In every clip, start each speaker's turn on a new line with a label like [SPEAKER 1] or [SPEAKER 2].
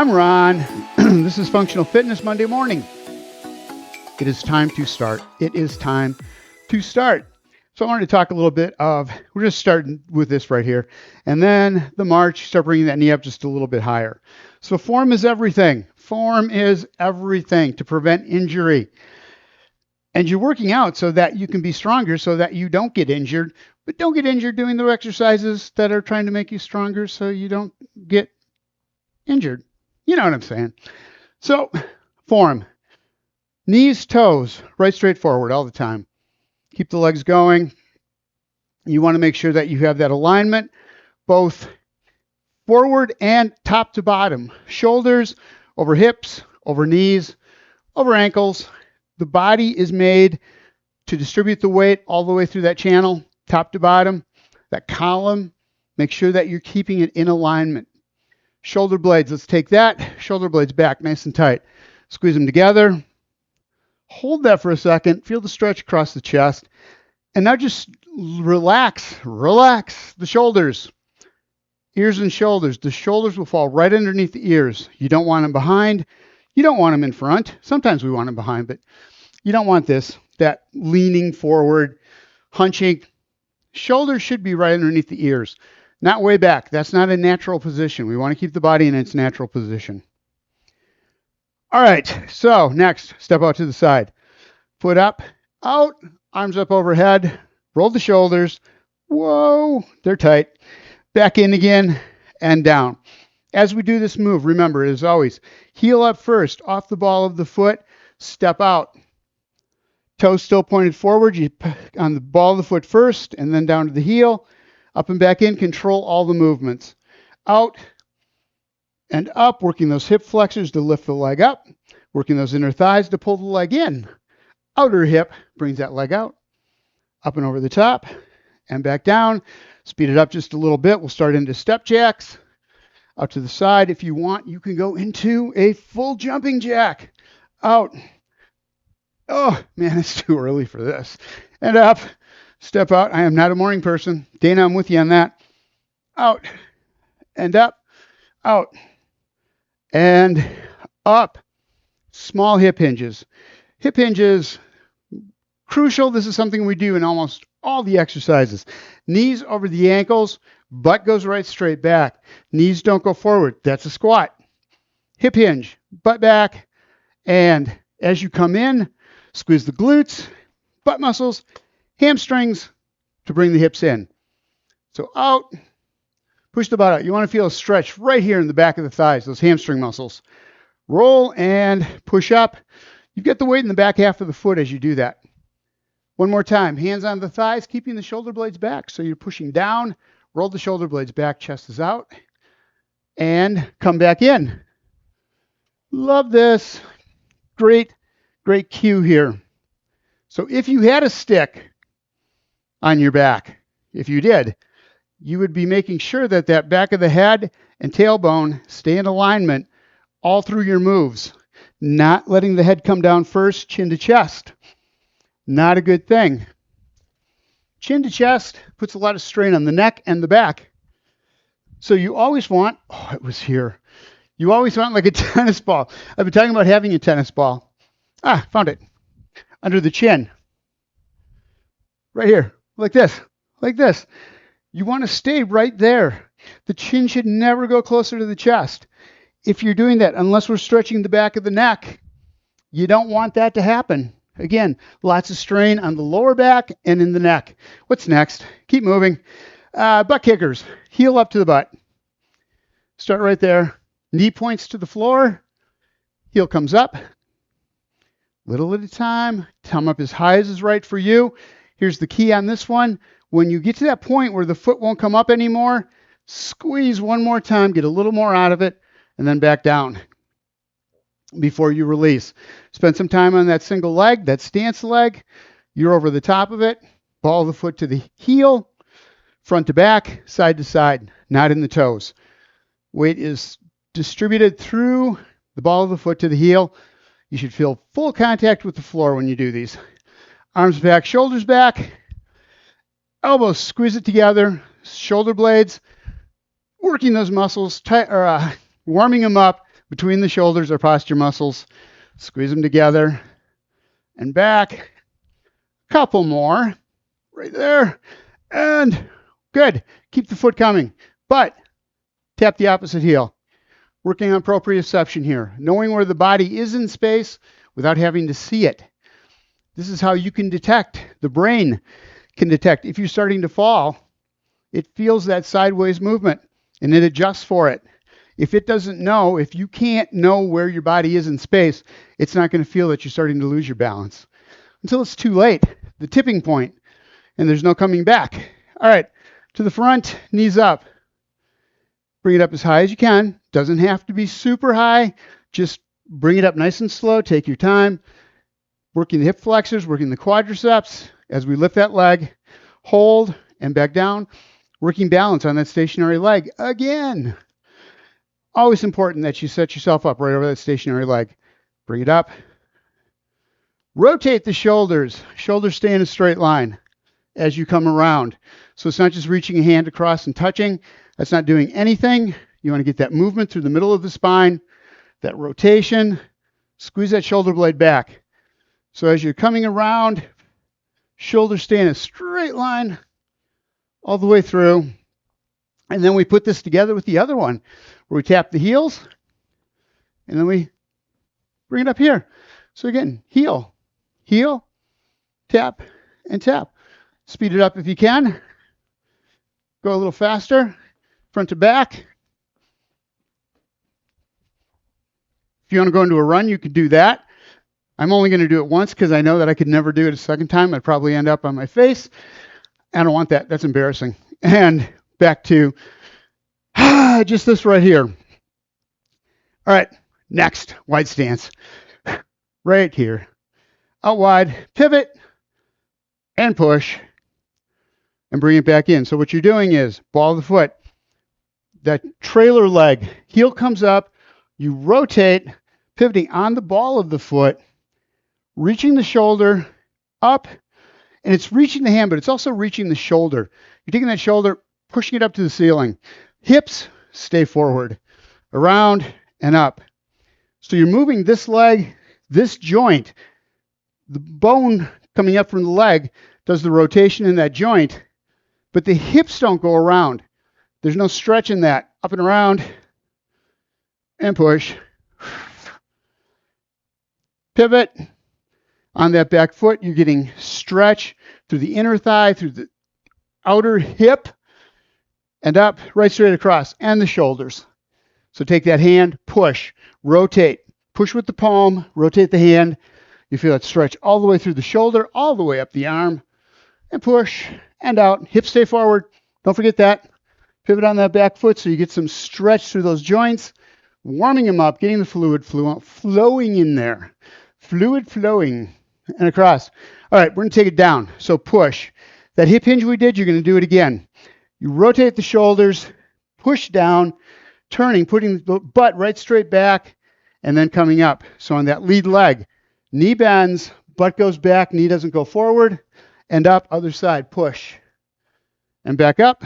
[SPEAKER 1] I'm Ron. This is Functional Fitness Monday morning. It is time to start. It is time to start. So I wanted to talk a little bit we're just starting with this right here. And then the march, start bringing that knee up just a little bit higher. So form is everything. Form is everything to prevent injury. And you're working out so that you can be stronger so that you don't get injured. But don't get injured doing the exercises that are trying to make you stronger so you don't get injured. You know what I'm saying? So form. Knees, toes, right straight forward all the time. Keep the legs going. You want to make sure that you have that alignment, both forward and top to bottom. Shoulders over hips, over knees, over ankles. The body is made to distribute the weight all the way through that channel, top to bottom. That column, make sure that you're keeping it in alignment. Shoulder blades, let's take that. Shoulder blades back nice and tight. Squeeze them together. Hold that for a second. Feel the stretch across the chest. And now just relax the shoulders. Ears and shoulders. The shoulders will fall right underneath the ears. You don't want them behind. You don't want them in front. Sometimes we want them behind, but you don't want this. That leaning forward, hunching. Shoulders should be right underneath the ears, not way back. That's not a natural position. We want to keep the body in its natural position. All right, so next, step out to the side. Foot up, out, arms up overhead, roll the shoulders. Whoa, they're tight. Back in again and down. As we do this move, remember, as always, heel up first, off the ball of the foot, step out. Toes still pointed forward, you on the ball of the foot first, and then down to the heel, up and back in, control all the movements. Out and up, working those hip flexors to lift the leg up, working those inner thighs to pull the leg in. Outer hip brings that leg out, up and over the top, and back down. Speed it up just a little bit. We'll start into step jacks. Out to the side. If you want, you can go into a full jumping jack. Out. Oh, man, it's too early for this. And up. Step out. I am not a morning person. Dana, I'm with you on that. Out. And up. Out. And up. Small hip hinges. Hip hinges, crucial. This is something we do in almost all the exercises. Knees over the ankles, butt goes right straight back. Knees don't go forward. That's a squat. Hip hinge, butt back. And as you come in, squeeze the glutes, butt muscles, hamstrings to bring the hips in. So out, push the butt out. You want to feel a stretch right here in the back of the thighs, those hamstring muscles. Roll and push up. You get the weight in the back half of the foot as you do that. One more time, hands on the thighs, keeping the shoulder blades back. So you're pushing down, roll the shoulder blades back, chest is out, and come back in. Love this. Great cue here. So if you had a stick on your back, if you did, you would be making sure that that back of the head and tailbone stay in alignment all through your moves. Not letting the head come down first, chin to chest. Not a good thing. Chin to chest puts a lot of strain on the neck and the back. So you always want, it was here. You always want like a tennis ball. I've been talking about having a tennis ball. Found it. Under the chin. Right here. Like this. Like this. You want to stay right there. The chin should never go closer to the chest. If you're doing that, unless we're stretching the back of the neck, you don't want that to happen. Again, lots of strain on the lower back and in the neck. What's next? Keep moving. Butt kickers. Heel up to the butt. Start right there. Knee points to the floor. Heel comes up. Little at a time. Thumb up as high as is right for you. Here's the key on this one. When you get to that point where the foot won't come up anymore, squeeze one more time, get a little more out of it, and then back down before you release. Spend some time on that single leg, that stance leg. You're over the top of it. Ball of the foot to the heel, front to back, side to side, not in the toes. Weight is distributed through the ball of the foot to the heel. You should feel full contact with the floor when you do these. Arms back, shoulders back. Elbows, squeeze it together. Shoulder blades, working those muscles, warming them up, Between the shoulders are posture muscles. Squeeze them together and back. Couple more right there. And good. Keep the foot coming, but tap the opposite heel. Working on proprioception here, knowing where the body is in space without having to see it. This is how you can detect, the brain can detect. If you're starting to fall, it feels that sideways movement and it adjusts for it. If it doesn't know, if you can't know where your body is in space, it's not going to feel that you're starting to lose your balance until it's too late, the tipping point, and there's no coming back. All right, to the front, knees up. Bring it up as high as you can. Doesn't have to be super high. Just bring it up nice and slow. Take your time. Working the hip flexors, working the quadriceps as we lift that leg. Hold and back down. Working balance on that stationary leg again. Always important that you set yourself up right over that stationary leg. Bring it up. Rotate the shoulders. Shoulders stay in a straight line as you come around. So it's not just reaching a hand across and touching. That's not doing anything. You want to get that movement through the middle of the spine, that rotation. Squeeze that shoulder blade back. So as you're coming around, shoulders stay in a straight line all the way through. And then we put this together with the other one, where we tap the heels, and then we bring it up here. So again, heel, heel, tap, and tap. Speed it up if you can. Go a little faster, front to back. If you want to go into a run, you could do that. I'm only going to do it once because I know that I could never do it a second time. I'd probably end up on my face. I don't want that. That's embarrassing. And back to just this right here. All right, next, wide stance. Right here. Out wide, pivot, and push, and bring it back in. So what you're doing is ball of the foot, that trailer leg, heel comes up, you rotate, pivoting on the ball of the foot, reaching the shoulder up, and it's reaching the hand, but it's also reaching the shoulder. You're taking that shoulder, pushing it up to the ceiling. Hips stay forward, around and up. So you're moving this leg, this joint, the bone coming up from the leg does the rotation in that joint, but the hips don't go around. There's no stretch in that. Up and around and push. Pivot. On that back foot, you're getting stretch through the inner thigh, through the outer hip, and up, right straight across, and the shoulders. So take that hand, push, rotate. Push with the palm, rotate the hand. You feel it stretch all the way through the shoulder, all the way up the arm, and push, and out. Hips stay forward. Don't forget that. Pivot on that back foot so you get some stretch through those joints. Warming them up, getting the fluid flowing in there. Fluid flowing. And across. All right, we're going to take it down. So push. That hip hinge we did, you're going to do it again. You rotate the shoulders, push down, turning, putting the butt right straight back, and then coming up. So on that lead leg, knee bends, butt goes back, knee doesn't go forward, and up, other side, push. And back up,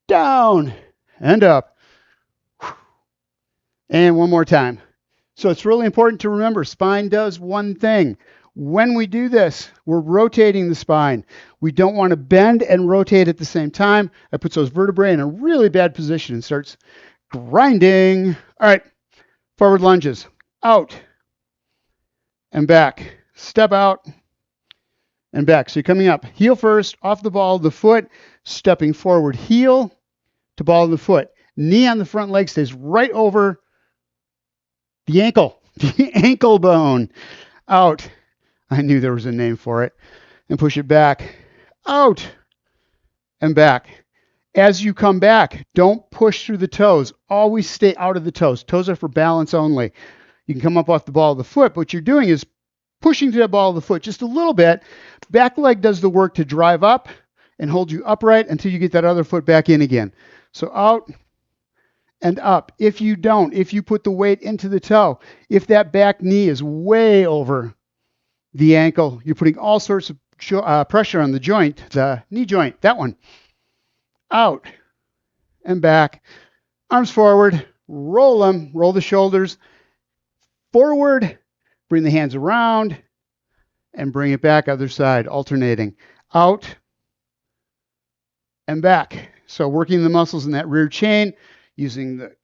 [SPEAKER 1] down, and up. And one more time. So it's really important to remember, spine does one thing. When we do this, we're rotating the spine. We don't want to bend and rotate at the same time. That puts those vertebrae in a really bad position and starts grinding. All right, forward lunges. Out and back. Step out and back. So you're coming up. Heel first, off the ball of the foot, stepping forward. Heel to ball of the foot. Knee on the front leg stays right over the ankle. The ankle bone. Out. I knew there was a name for it. And push it back, out, and back. As you come back, don't push through the toes. Always stay out of the toes. Toes are for balance only. You can come up off the ball of the foot. But what you're doing is pushing through the ball of the foot just a little bit. Back leg does the work to drive up and hold you upright until you get that other foot back in again. So out and up. If you don't, if you put the weight into the toe, if that back knee is way over the ankle, you're putting all sorts of pressure on the joint, the knee joint, that one. Out and back. Arms forward, roll them, roll the shoulders forward, bring the hands around, and bring it back, other side, alternating. Out and back. So working the muscles in that rear chain, using the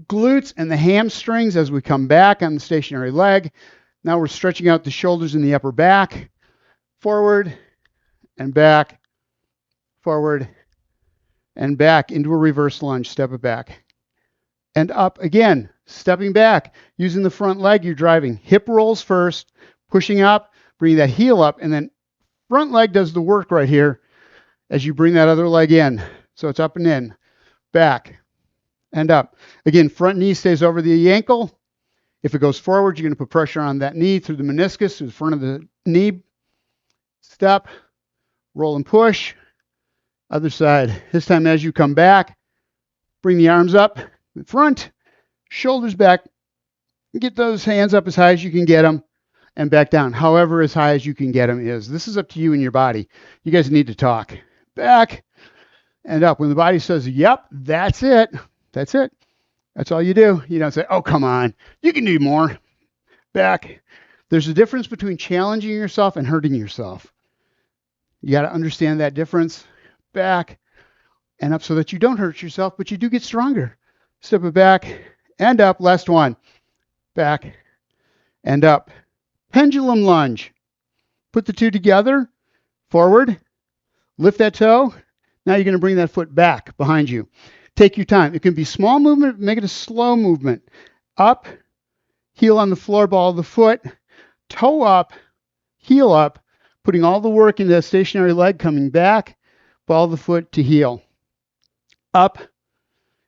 [SPEAKER 1] glutes and the hamstrings as we come back on the stationary leg. Now we're stretching out the shoulders in the upper back, forward and back, forward and back into a reverse lunge, step it back. And up again, stepping back, using the front leg, you're driving. Hip rolls first, pushing up, bring that heel up, and then front leg does the work right here as you bring that other leg in. So it's up and in, back, and up. Again, front knee stays over the ankle. If it goes forward, you're going to put pressure on that knee through the meniscus, through the front of the knee. Step, roll and push. Other side. This time as you come back, bring the arms up, in front, shoulders back. Get those hands up as high as you can get them and back down. However, as high as you can get them is. This is up to you and your body. You guys need to talk. Back and up. When the body says, yep, that's it. That's it. That's all you do. You don't say, oh, come on. You can do more. Back. There's a difference between challenging yourself and hurting yourself. You got to understand that difference. Back and up so that you don't hurt yourself, but you do get stronger. Step it back and up. Last one. Back and up. Pendulum lunge. Put the two together. Forward. Lift that toe. Now you're going to bring that foot back behind you. Take your time. It can be small movement. Make it a slow movement. Up. Heel on the floor, ball of the foot. Toe up. Heel up. Putting all the work into that stationary leg, coming back. Ball of the foot to heel. Up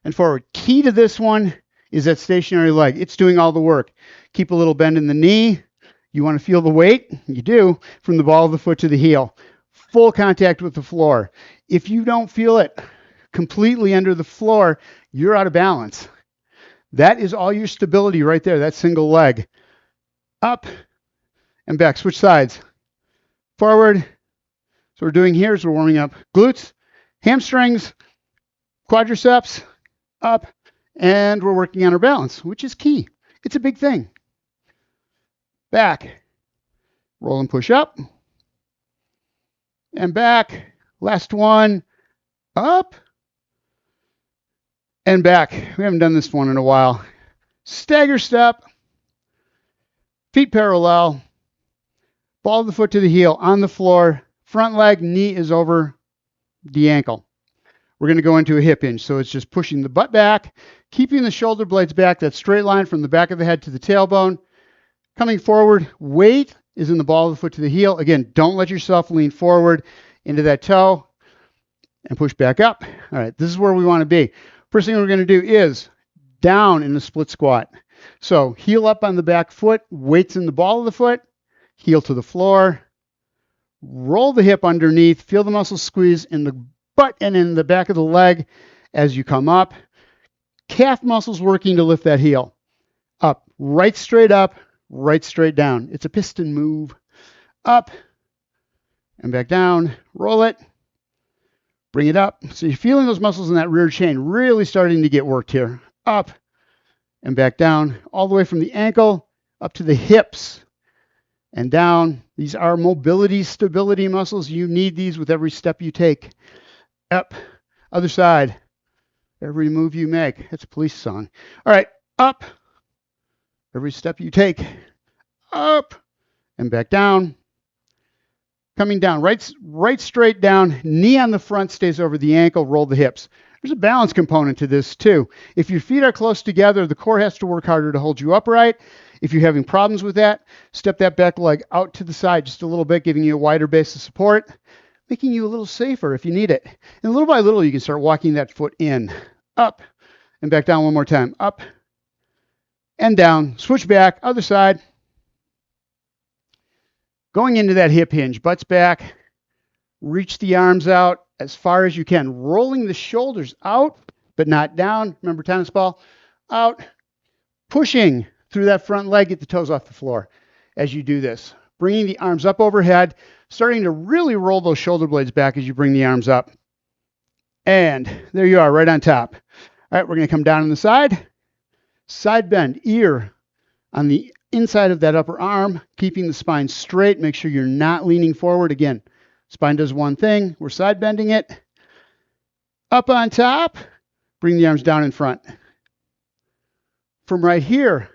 [SPEAKER 1] and forward. Key to this one is that stationary leg. It's doing all the work. Keep a little bend in the knee. You want to feel the weight? You do. From the ball of the foot to the heel. Full contact with the floor. If you don't feel it completely under the floor, you're out of balance. That is all your stability right there, that single leg. Up and back. Switch sides. Forward. So what we're doing here is we're warming up glutes, hamstrings, quadriceps, up, and we're working on our balance, which is key. It's a big thing. Back. Roll and push up. And back. Last one. Up. And back. We haven't done this one in a while. Stagger step. Feet parallel. Ball of the foot to the heel on the floor. Front leg, knee is over the ankle. We're going to go into a hip hinge. So it's just pushing the butt back, keeping the shoulder blades back, that straight line from the back of the head to the tailbone. Coming forward, weight is in the ball of the foot to the heel. Again, don't let yourself lean forward into that toe and push back up. All right, this is where we want to be. First thing we're going to do is down in the split squat. So heel up on the back foot, weights in the ball of the foot, heel to the floor. Roll the hip underneath. Feel the muscles squeeze in the butt and in the back of the leg as you come up. Calf muscles working to lift that heel. Up, right straight down. It's a piston move. Up and back down. Roll it. Bring it up. So you're feeling those muscles in that rear chain really starting to get worked here. Up and back down. All the way from the ankle up to the hips. And down. These are mobility, stability muscles. You need these with every step you take. Up. Other side. Every move you make. It's a police song. All right. Up. Every step you take. Up. And back down. Coming down. Right straight down. Knee on the front stays over the ankle. Roll the hips. There's a balance component to this too. If your feet are close together, the core has to work harder to hold you upright. If you're having problems with that, step that back leg out to the side just a little bit, giving you a wider base of support, making you a little safer if you need it. And little by little, you can start walking that foot in, up, and back down one more time. Up and down. Switch back, other side. Going into that hip hinge, butts back. Reach the arms out as far as you can. Rolling the shoulders out, but not down. Remember tennis ball? Out. Pushing through that front leg, get the toes off the floor as you do this. Bringing the arms up overhead, starting to really roll those shoulder blades back as you bring the arms up. And there you are, right on top. All right, we're going to come down on the side. Side bend, ear on the inside of that upper arm, keeping the spine straight. Make sure you're not leaning forward. Again, spine does one thing. We're side bending it. Up on top, bring the arms down in front. From right here,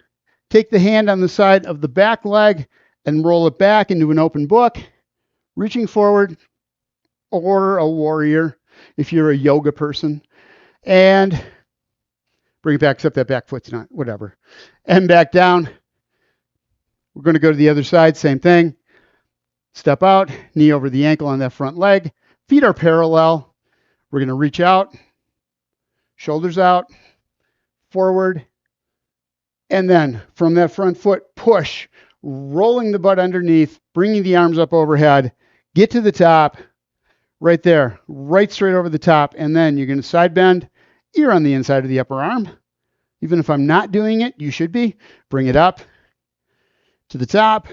[SPEAKER 1] take the hand on the side of the back leg and roll it back into an open book, reaching forward, or a warrior if you're a yoga person. And bring it back, except that back foot's not, whatever. And back down. We're going to go to the other side, same thing. Step out, knee over the ankle on that front leg. Feet are parallel. We're going to reach out, shoulders out, forward, and then from that front foot, push, rolling the butt underneath, bringing the arms up overhead, get to the top, right there, right straight over the top, and then you're going to side bend, ear on the inside of the upper arm. Even if I'm not doing it, you should be. Bring it up to the top,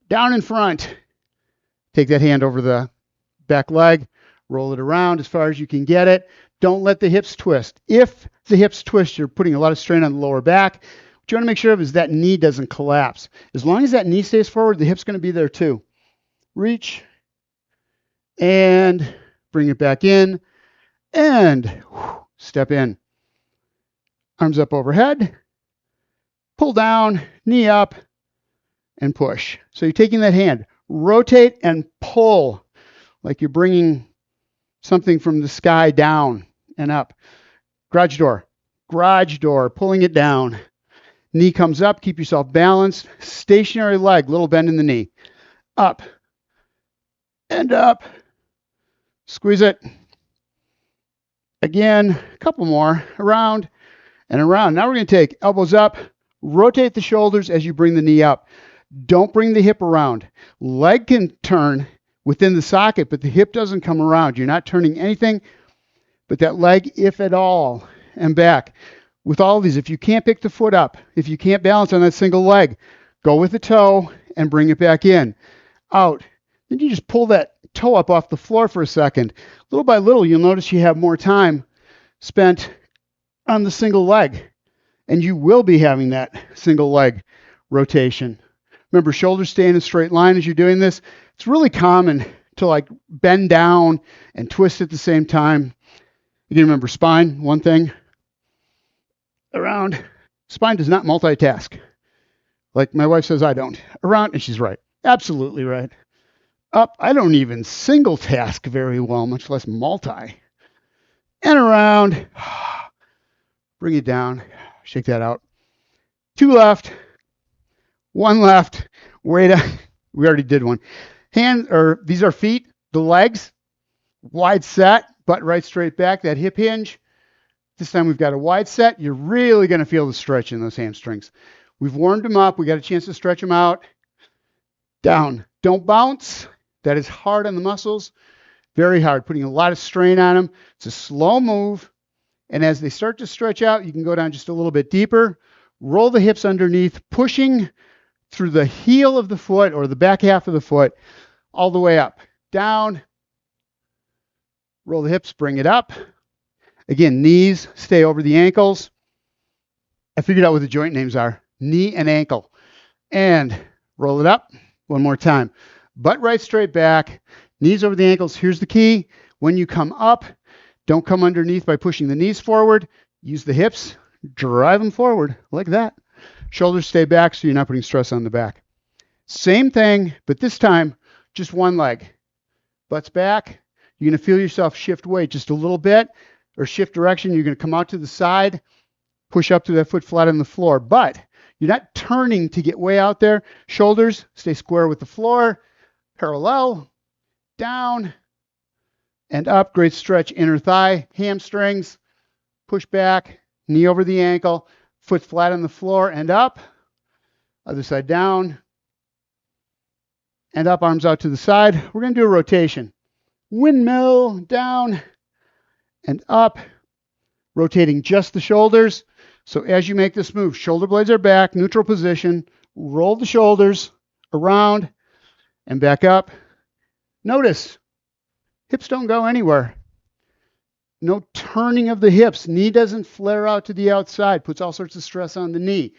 [SPEAKER 1] down in front. Take that hand over the back leg, roll it around as far as you can get it. Don't let the hips twist. If the hips twist, you're putting a lot of strain on the lower back. What you want to make sure of is that knee doesn't collapse. As long as that knee stays forward, the hip's going to be there too. Reach and bring it back in and step in. Arms up overhead, pull down, knee up, and push. So you're taking that hand, rotate and pull like you're bringing something from the sky down and up. Garage door, pulling it down. Knee comes up, keep yourself balanced. Stationary leg, little bend in the knee. Up and up. Squeeze it. Again, a couple more. Around and around. Now we're going to take elbows up, rotate the shoulders as you bring the knee up. Don't bring the hip around. Leg can turn within the socket, but the hip doesn't come around. You're not turning anything but that leg, if at all, and back. With all of these, if you can't pick the foot up, if you can't balance on that single leg, go with the toe and bring it back in. Out. Then you just pull that toe up off the floor for a second. Little by little, you'll notice you have more time spent on the single leg, and you will be having that single leg rotation. Remember, shoulders stay in a straight line as you're doing this. It's really common to like bend down and twist at the same time. You can remember spine, one thing. Around. Spine does not multitask. Like my wife says I don't. Around, and she's right. Absolutely right. Up, I don't even single task very well, much less multi. And around. Bring it down. Shake that out. 2 left. 1 left. Wait, we already did one. These are feet, the legs, wide set, butt right straight back, that hip hinge. This time we've got a wide set. You're really going to feel the stretch in those hamstrings. We've warmed them up. We got a chance to stretch them out. Down. Don't bounce. That is hard on the muscles. Very hard, putting a lot of strain on them. It's a slow move. And as they start to stretch out, you can go down just a little bit deeper. Roll the hips underneath, pushing through the heel of the foot or the back half of the foot all the way up. Down. Roll the hips, bring it up. Again, knees stay over the ankles. I figured out what the joint names are. Knee and ankle. And roll it up. One more time. Butt right straight back. Knees over the ankles. Here's the key. When you come up, don't come underneath by pushing the knees forward. Use the hips. Drive them forward like that. Shoulders stay back so you're not putting stress on the back. Same thing, but this time, just one leg. Butt's back. You're going to feel yourself shift weight just a little bit or shift direction. You're going to come out to the side, push up to that foot flat on the floor. But you're not turning to get way out there. Shoulders stay square with the floor. Parallel. Down. And up. Great stretch. Inner thigh. Hamstrings. Push back. Knee over the ankle. Foot flat on the floor and up. Other side down. And up. Arms out to the side. We're going to do a rotation. Windmill. Down. And up. Rotating just the shoulders. So as you make this move, shoulder blades are back, neutral position. Roll the shoulders around and back up. Notice, hips don't go anywhere. No turning of the hips. Knee doesn't flare out to the outside. Puts all sorts of stress on the knee.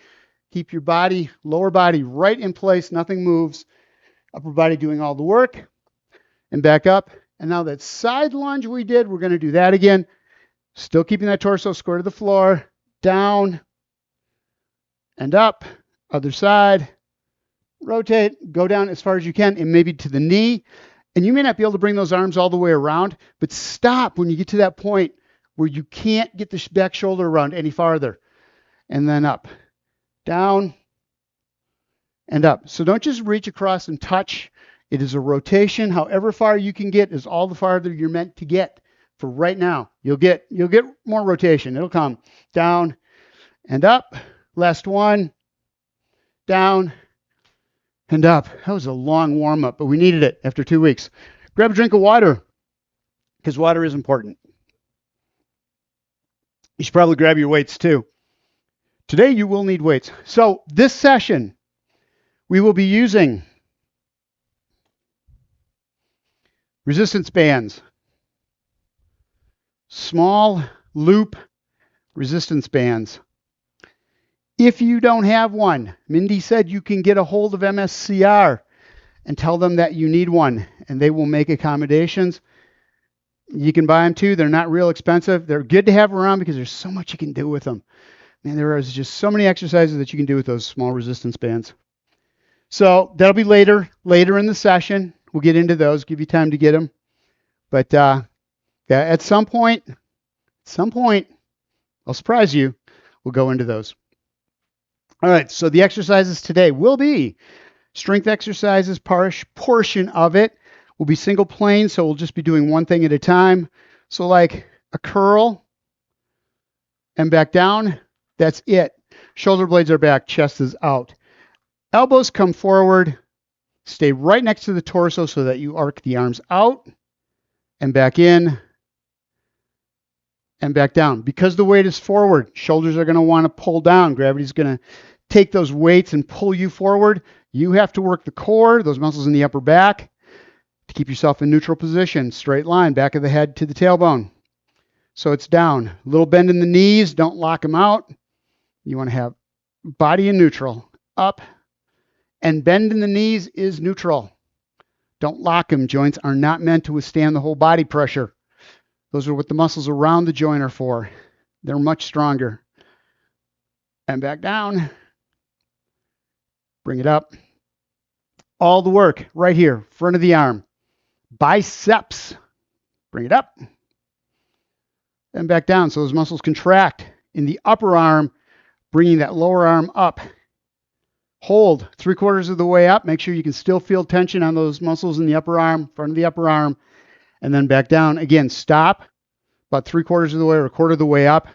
[SPEAKER 1] Keep your body, lower body right in place. Nothing moves. Upper body doing all the work. And back up. And now that side lunge we did, we're going to do that again. Still keeping that torso square to the floor. Down and up. Other side. Rotate. Go down as far as you can and maybe to the knee. And you may not be able to bring those arms all the way around, but stop when you get to that point where you can't get the back shoulder around any farther. And then up, down, and up. So don't just reach across and touch. It is a rotation. However far you can get is all the farther you're meant to get for right now. You'll get more rotation. It'll come down and up. Last one, down and up. That was a long warm up, but we needed it after 2 weeks. Grab a drink of water because water is important. You should probably grab your weights too. Today you will need weights. So this session, we will be using resistance bands, small loop resistance bands. If you don't have one, Mindy said you can get a hold of MSCR and tell them that you need one, and they will make accommodations. You can buy them too. They're not real expensive. They're good to have around because there's so much you can do with them. Man, there is just so many exercises that you can do with those small resistance bands. So that'll be later in the session. We'll get into those, give you time to get them. But yeah, at some point, I'll surprise you. We'll go into those. All right, so the exercises today will be strength exercises. Portion of it will be single plane, so we'll just be doing one thing at a time. So like a curl and back down, that's it. Shoulder blades are back, chest is out. Elbows come forward, stay right next to the torso so that you arc the arms out and back in and back down. Because the weight is forward, shoulders are going to want to pull down. Gravity's going to take those weights and pull you forward. You have to work the core, those muscles in the upper back, to keep yourself in neutral position. Straight line, back of the head to the tailbone. So it's down. A little bend in the knees. Don't lock them out. You want to have body in neutral. Up and bend in the knees is neutral. Don't lock them. Joints are not meant to withstand the whole body pressure. Those are what the muscles around the joint are for. They're much stronger. And back down. Bring it up. All the work right here, front of the arm. Biceps. Bring it up. And back down so those muscles contract in the upper arm, bringing that lower arm up. Hold 3/4 of the way up. Make sure you can still feel tension on those muscles in the upper arm, front of the upper arm, and then back down. Again, stop about 3/4 of the way or 1/4 of the way up.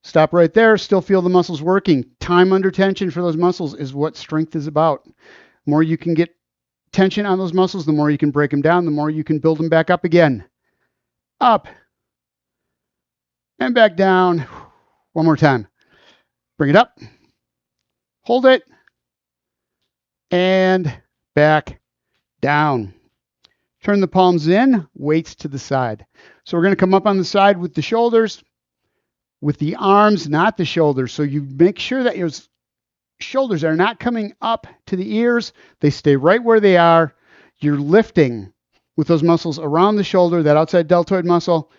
[SPEAKER 1] Stop right there. Still feel the muscles working. Time under tension for those muscles is what strength is about. The more you can get tension on those muscles, the more you can break them down, the more you can build them back up again. Up and back down. One more time. Bring it up. Hold it. And back down. Turn the palms in, weights to the side. So we're going to come up on the side with the shoulders, with the arms, not the shoulders. So you make sure that your shoulders are not coming up to the ears. They stay right where they are. You're lifting with those muscles around the shoulder, that outside deltoid muscle.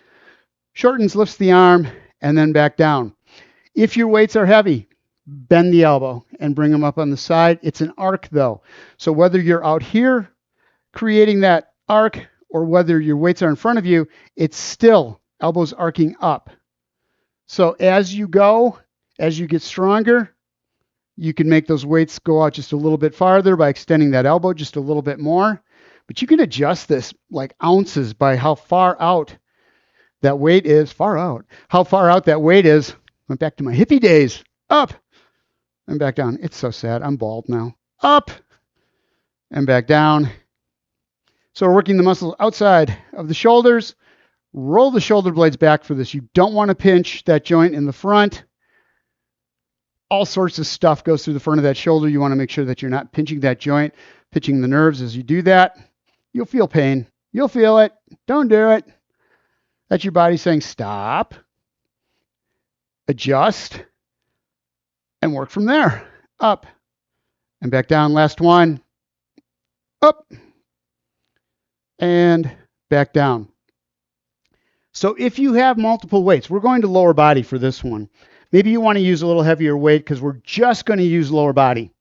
[SPEAKER 1] Shortens, lifts the arm, and then back down. If your weights are heavy, bend the elbow and bring them up on the side. It's an arc though. So whether you're out here creating that arc or whether your weights are in front of you, it's still elbows arcing up. So as you go, as you get stronger, you can make those weights go out just a little bit farther by extending that elbow just a little bit more. But you can adjust this like ounces by how far out that weight is. How far out that weight is. Went back to my hippie days. Up and back down. It's so sad. I'm bald now. Up and back down. So we're working the muscles outside of the shoulders. Roll the shoulder blades back for this. You don't want to pinch that joint in the front. All sorts of stuff goes through the front of that shoulder. You want to make sure that you're not pinching that joint, pinching the nerves as you do that. You'll feel pain. You'll feel it. Don't do it. That's your body saying stop, adjust, and work from there. Up and back down. Last one. Up and back down. So if you have multiple weights, we're going to lower body for this one. Maybe you want to use a little heavier weight because we're just going to use lower body.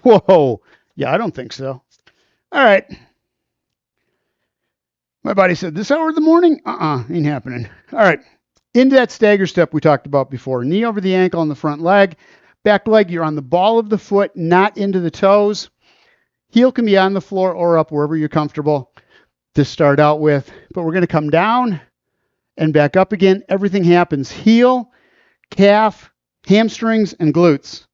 [SPEAKER 1] Whoa. Yeah, I don't think so. All right. My body said, this hour of the morning? Ain't happening. All right. Into that stagger step we talked about before. Knee over the ankle on the front leg. Back leg, you're on the ball of the foot, not into the toes. Heel can be on the floor or up wherever you're comfortable to start out with. But we're going to come down and back up again. Everything happens. Heel, calf, hamstrings, and glutes.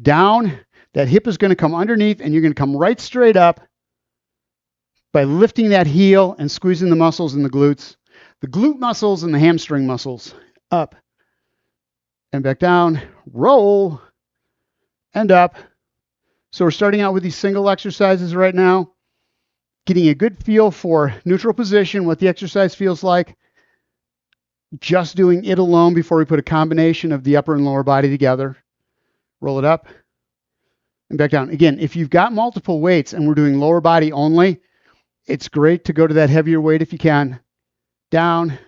[SPEAKER 1] Down. That hip is going to come underneath, and you're going to come right straight up by lifting that heel and squeezing the muscles in the glutes. The glute muscles and the hamstring muscles. Up and back down. Roll and up. So we're starting out with these single exercises right now, getting a good feel for neutral position, what the exercise feels like, just doing it alone before we put a combination of the upper and lower body together. Roll it up and back down. Again, if you've got multiple weights and we're doing lower body only, it's great to go to that heavier weight if you can. Down.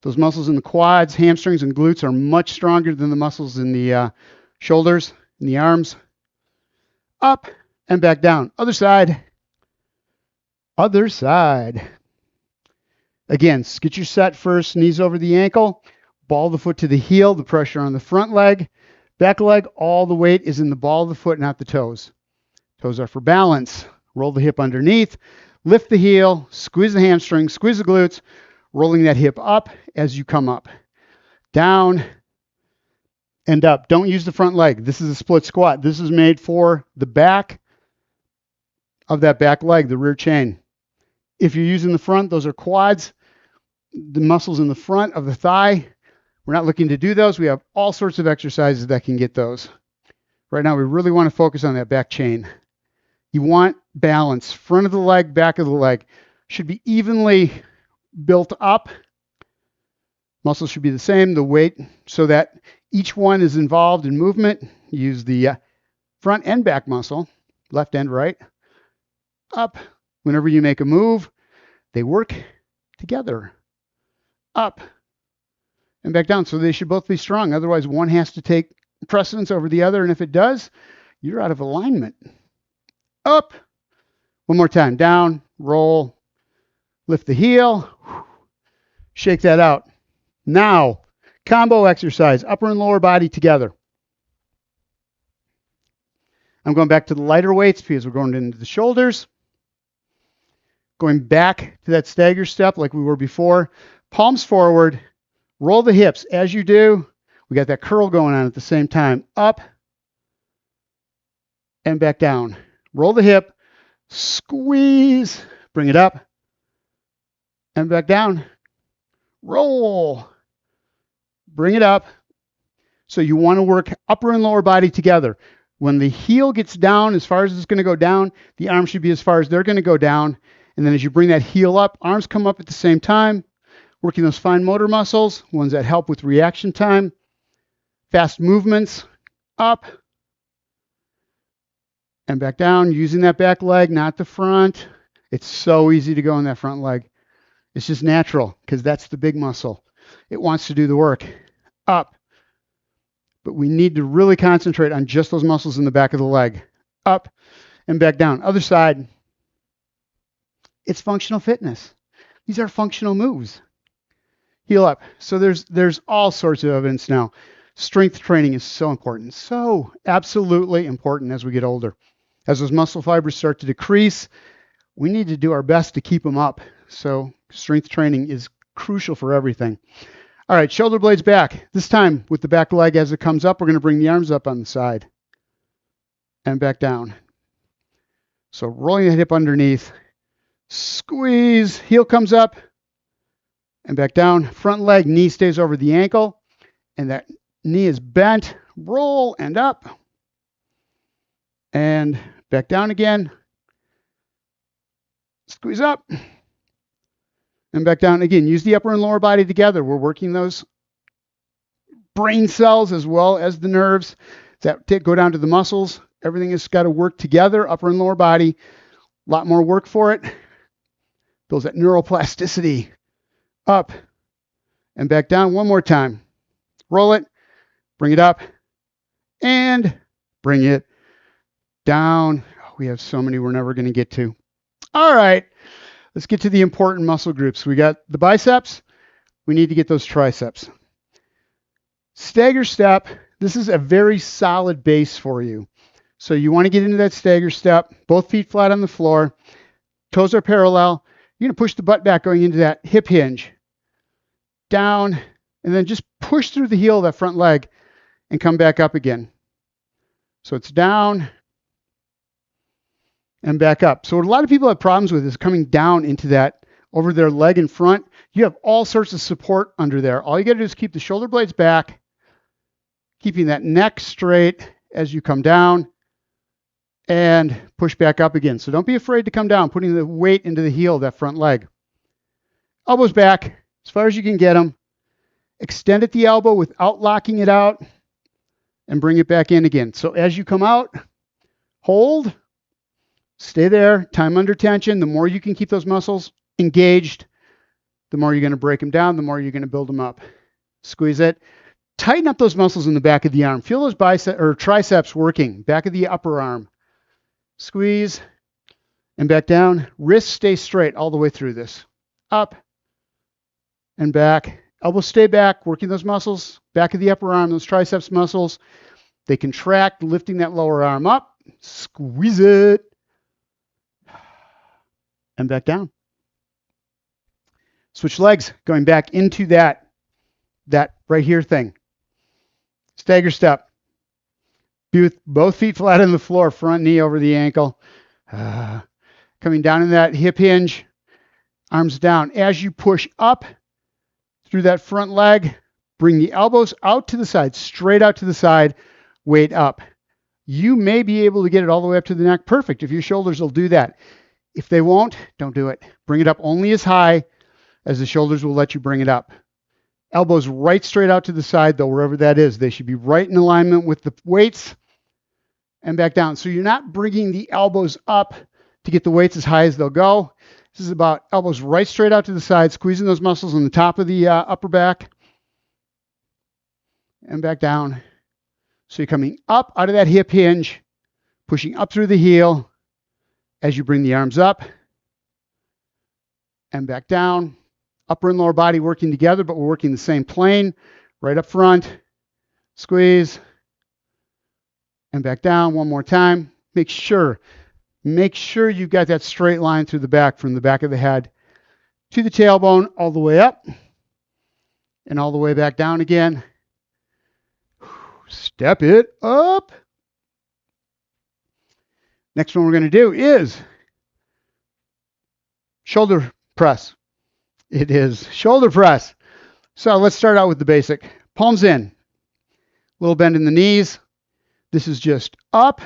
[SPEAKER 1] Those muscles in the quads, hamstrings, and glutes are much stronger than the muscles in the shoulders and the arms. Up and back down. Other side. Other side. Again, get your set first. Knees over the ankle. Ball the foot to the heel. The pressure on the front leg. Back leg, all the weight is in the ball of the foot, not the toes. Toes are for balance. Roll the hip underneath. Lift the heel. Squeeze the hamstring. Squeeze the glutes. Rolling that hip up as you come up. Down and up. Don't use the front leg. This is a split squat. This is made for the back of that back leg, the rear chain. If you're using the front, those are quads, the muscles in the front of the thigh. We're not looking to do those. We have all sorts of exercises that can get those. Right now, we really want to focus on that back chain. You want balance. Front of the leg, back of the leg should be evenly built up. Muscles should be the same, the weight, so that each one is involved in movement. Use the front and back muscle, left and right. Up. Whenever you make a move, they work together. Up and back down. So they should both be strong. Otherwise, one has to take precedence over the other. And if it does, you're out of alignment. Up. One more time. Down. Roll. Lift the heel. Shake that out. Now, combo exercise. Upper and lower body together. I'm going back to the lighter weights because we're going into the shoulders. Going back to that stagger step like we were before. Palms forward. Roll the hips. As you do, we got that curl going on at the same time. Up and back down. Roll the hip. Squeeze. Bring it up and back down. Roll. Bring it up. So you want to work upper and lower body together. When the heel gets down as far as it's going to go down, the arms should be as far as they're going to go down. And then as you bring that heel up, arms come up at the same time, working those fine motor muscles, ones that help with reaction time, fast movements, up and back down, using that back leg, not the front. It's so easy to go on that front leg. It's just natural because that's the big muscle. It wants to do the work. Up. But we need to really concentrate on just those muscles in the back of the leg. Up and back down. Other side. It's functional fitness. These are functional moves. Heel up. So there's all sorts of evidence now. Strength training is so important. So absolutely important as we get older. As those muscle fibers start to decrease, we need to do our best to keep them up. So strength training is crucial for everything. All right, shoulder blades back. This time with the back leg as it comes up, we're going to bring the arms up on the side and back down. So rolling the hip underneath, squeeze, heel comes up and back down. Front leg, knee stays over the ankle, and that knee is bent. Roll and up and back down again. Squeeze up and back down. Again, use the upper and lower body together. We're working those brain cells as well as the nerves that go down to the muscles. Everything has got to work together, upper and lower body. A lot more work for it. Builds that neuroplasticity. Up and back down one more time. Roll it, bring it up, and bring it down. We have so many we're never going to get to. All right, let's get to the important muscle groups. We got the biceps. We need to get those triceps. Stagger step. This is a very solid base for you. So you want to get into that stagger step, both feet flat on the floor, toes are parallel. You're going to push the butt back going into that hip hinge. Down, and then just push through the heel of that front leg and come back up again. So it's down and back up. So what a lot of people have problems with is coming down into that over their leg in front. You have all sorts of support under there. All you got to do is keep the shoulder blades back, keeping that neck straight as you come down and push back up again. So don't be afraid to come down, putting the weight into the heel of that front leg. Elbows back as far as you can get them. Extend at the elbow without locking it out and bring it back in again. So as you come out, hold, stay there, time under tension. The more you can keep those muscles engaged, the more you're going to break them down, the more you're going to build them up. Squeeze it. Tighten up those muscles in the back of the arm. Feel those biceps or triceps working, back of the upper arm. Squeeze and back down. Wrists stay straight all the way through this. Up and back. Elbows stay back, working those muscles, back of the upper arm, those triceps muscles. They contract, lifting that lower arm up. Squeeze it. And back down. Switch legs, going back into that right here thing. Stagger step. Be with both feet flat on the floor, front knee over the ankle. Coming down in that hip hinge, arms down. As you push up through that front leg, bring the elbows out to the side, straight out to the side, weight up. You may be able to get it all the way up to the neck. Perfect. If your shoulders will do that. If they won't, don't do it. Bring it up only as high as the shoulders will let you bring it up. Elbows right straight out to the side, though, wherever that is. They should be right in alignment with the weights and back down. So you're not bringing the elbows up to get the weights as high as they'll go. This is about elbows right straight out to the side, squeezing those muscles on the top of the upper back and back down. So you're coming up out of that hip hinge, pushing up through the heel as you bring the arms up and back down. Upper and lower body working together, but we're working the same plane. Right up front, squeeze, and back down one more time. Make sure you've got that straight line through the back, from the back of the head to the tailbone, all the way up and all the way back down again. Step it up. Next one we're going to do is shoulder press. It is shoulder press. So let's start out with the basic. Palms in. Little bend in the knees. This is just up.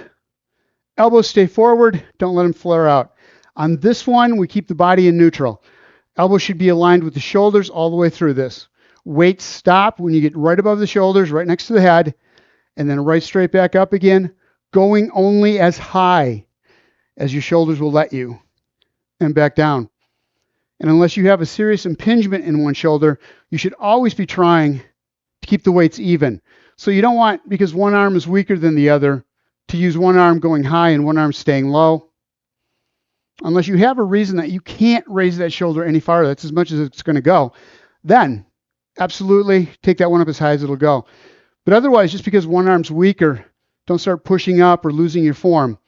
[SPEAKER 1] Elbows stay forward. Don't let them flare out. On this one, we keep the body in neutral. Elbows should be aligned with the shoulders all the way through this. Weights stop when you get right above the shoulders, right next to the head, and then right straight back up again, going only as high as your shoulders will let you, and back down. And unless you have a serious impingement in one shoulder, you should always be trying to keep the weights even. So you don't want, because one arm is weaker than the other, to use one arm going high and one arm staying low. Unless you have a reason that you can't raise that shoulder any farther, that's as much as it's going to go, then absolutely take that one up as high as it'll go. But otherwise, just because one arm's weaker, don't start pushing up or losing your form.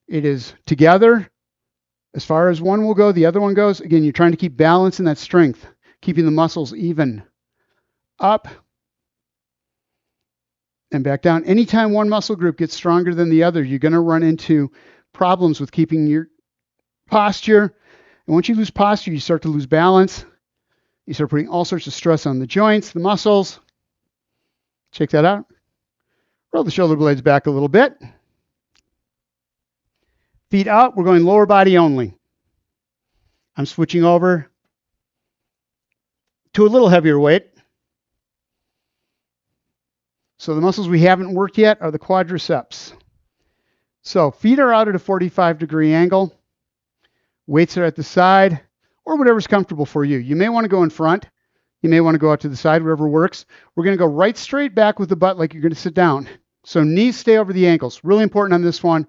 [SPEAKER 1] It is together. As far as one will go, the other one goes. Again, you're trying to keep balance in that strength, keeping the muscles even. Up and back down. Anytime one muscle group gets stronger than the other, you're going to run into problems with keeping your posture. And once you lose posture, you start to lose balance. You start putting all sorts of stress on the joints, the muscles. Check that out. Roll the shoulder blades back a little bit. Feet out. We're going lower body only. I'm switching over to a little heavier weight. So the muscles we haven't worked yet are the quadriceps. So feet are out at a 45-degree angle. Weights are at the side, or whatever's comfortable for you. You may want to go in front. You may want to go out to the side, whatever works. We're going to go right straight back with the butt like you're going to sit down. So knees stay over the ankles. Really important on this one.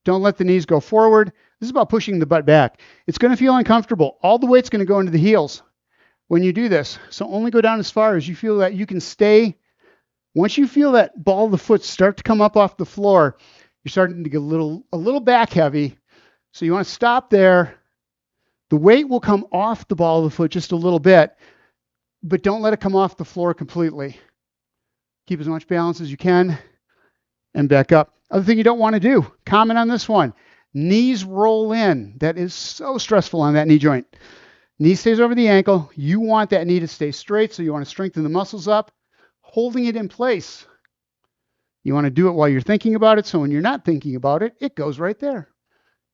[SPEAKER 1] Don't let the knees go forward. This is about pushing the butt back. It's going to feel uncomfortable. All the weight's going to go into the heels when you do this. So only go down as far as you feel that you can stay. Once you feel that ball of the foot start to come up off the floor, you're starting to get a little back heavy. So you want to stop there. The weight will come off the ball of the foot just a little bit, but don't let it come off the floor completely. Keep as much balance as you can and back up. Other thing you don't want to do, comment on this one. Knees roll in. That is so stressful on that knee joint. Knee stays over the ankle. You want that knee to stay straight, so you want to strengthen the muscles up, holding it in place. You want to do it while you're thinking about it, so when you're not thinking about it, it goes right there.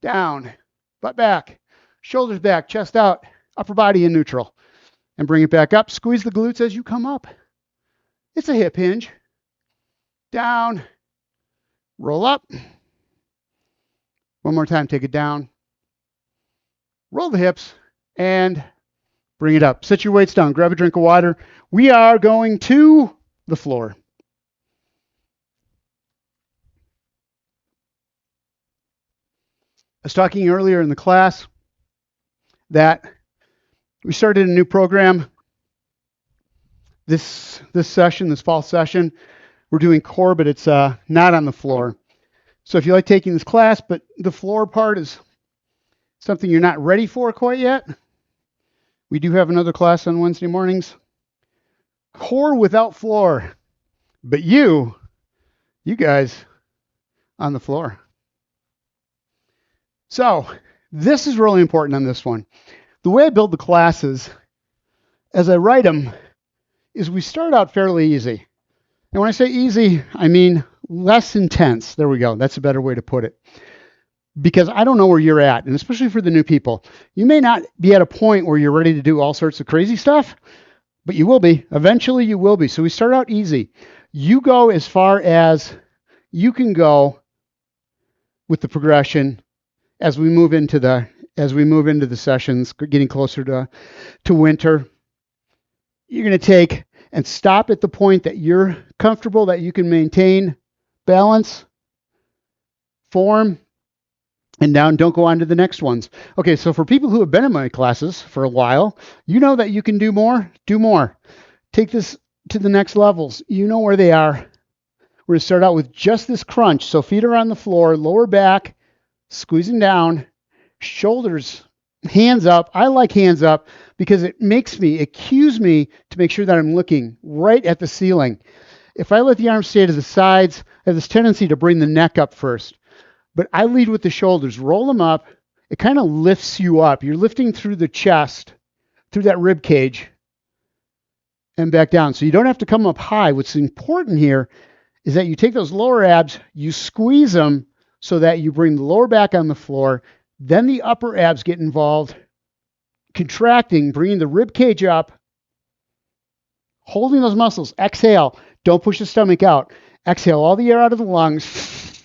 [SPEAKER 1] Down, butt back, shoulders back, chest out, upper body in neutral. And bring it back up. Squeeze the glutes as you come up. It's a hip hinge. Down, roll up. One more time, take it down. Roll the hips and bring it up. Sit your weights down. Grab a drink of water. We are going to the floor. I was talking earlier in the class that we started a new program this session, this fall session. We're doing core, but it's not on the floor. So if you like taking this class, but the floor part is something you're not ready for quite yet, we do have another class on Wednesday mornings. Core without floor, but you guys on the floor. So this is really important on this one. The way I build the classes, as I write them, is we start out fairly easy. And when I say easy, I mean less intense. There we go. That's a better way to put it. Because I don't know where you're at, and especially for the new people. You may not be at a point where you're ready to do all sorts of crazy stuff, but you will be. Eventually you will be. So we start out easy. You go as far as you can go with the progression as we move into the sessions, getting closer to winter. You're going to take and stop at the point that you're comfortable, that you can maintain balance, form, and down. Don't go on to the next ones. Okay, so for people who have been in my classes for a while, you know that you can do more. Do more. Take this to the next levels. You know where they are. We're going to start out with just this crunch. So feet are on the floor, lower back, squeezing down, shoulders, hands up. I like hands up because it cues me to make sure that I'm looking right at the ceiling. If I let the arms stay to the sides, I have this tendency to bring the neck up first. But I lead with the shoulders, roll them up. It kind of lifts you up. You're lifting through the chest, through that rib cage, and back down. So you don't have to come up high. What's important here is that you take those lower abs, you squeeze them so that you bring the lower back on the floor. Then the upper abs get involved, contracting, bringing the rib cage up, holding those muscles. Exhale. Don't push the stomach out. Exhale all the air out of the lungs.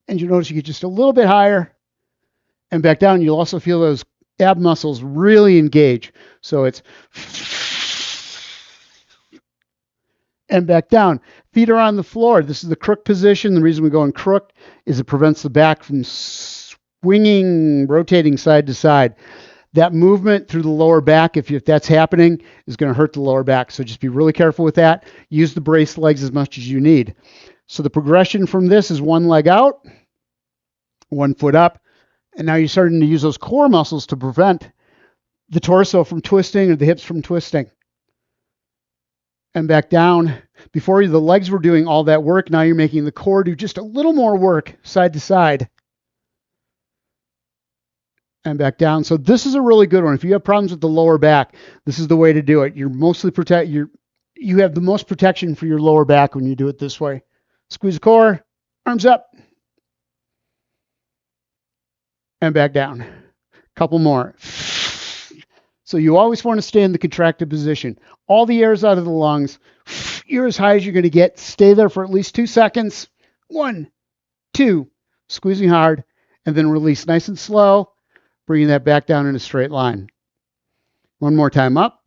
[SPEAKER 1] And you'll notice you get just a little bit higher and back down. You'll also feel those ab muscles really engage. So it's and back down. Feet are on the floor. This is the crook position. The reason we go in crook is it prevents the back from swinging, rotating side to side. That movement through the lower back, if that's happening, is going to hurt the lower back. So just be really careful with that. Use the braced legs as much as you need. So the progression from this is one leg out, one foot up, and now you're starting to use those core muscles to prevent the torso from twisting or the hips from twisting. And back down. Before the legs were doing all that work, now you're making the core do just a little more work side to side. And back down. So this is a really good one. If you have problems with the lower back, this is the way to do it. You're mostly you have the most protection for your lower back when you do it this way. Squeeze the core, arms up, and back down. Couple more. So you always want to stay in the contracted position. All the air is out of the lungs. You're as high as you're going to get. Stay there for at least 2 seconds. 1, 2, squeezing hard, and then release nice and slow, bringing that back down in a straight line. One more time, up.